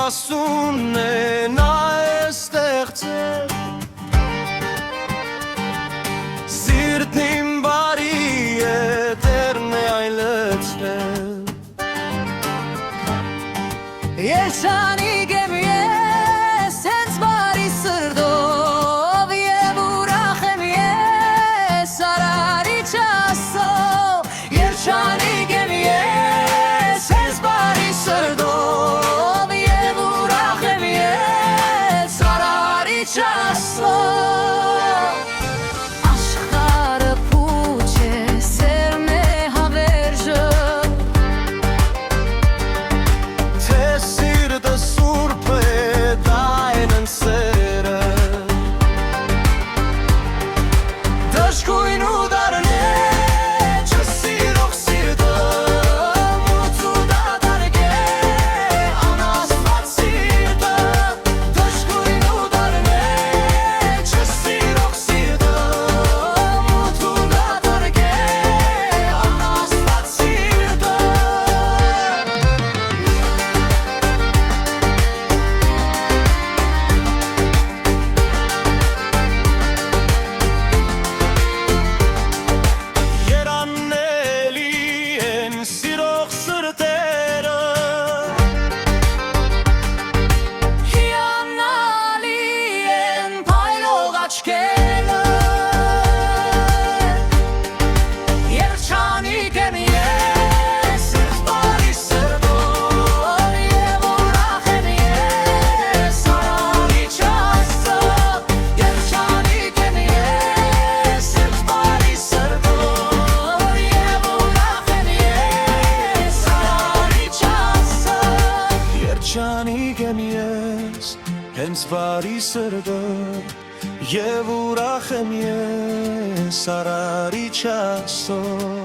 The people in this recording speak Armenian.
ասուն է նա է ստեղծել Սիրտն իմ բարի է տերն է այլեցրել Երջանիկ եմ ես հենց բարի սրտով Եվ ուրախ եմ ես արարիչ Աստծով Երջանիկ եմ ես հենց բարի սրտով Եվ ուրախ եմ ես արարիչ Աստծով Աշխարհը փուչ է, սերն է հավերժը Դժգույն ու դառնե չսիրող սիրտը մութ ու դատարկ է անաստված սիրտը Դժգույն ու դառնե չսիրող սիրտը մութ ու դատարկ է անաստված սիրտը Երջանիկ եմ ես հենց բարի սրտով Եվ ուրախ եմ ես արարիչ Աստծով Երջանիկ եմ ես հենց բարի սրտով Եվ ուրախ եմ ես արարիչ Աստծով Երջանիկ եմ ես հենց բարի սրտով Եվ ուրախ եմ ես արարիչ Աստծով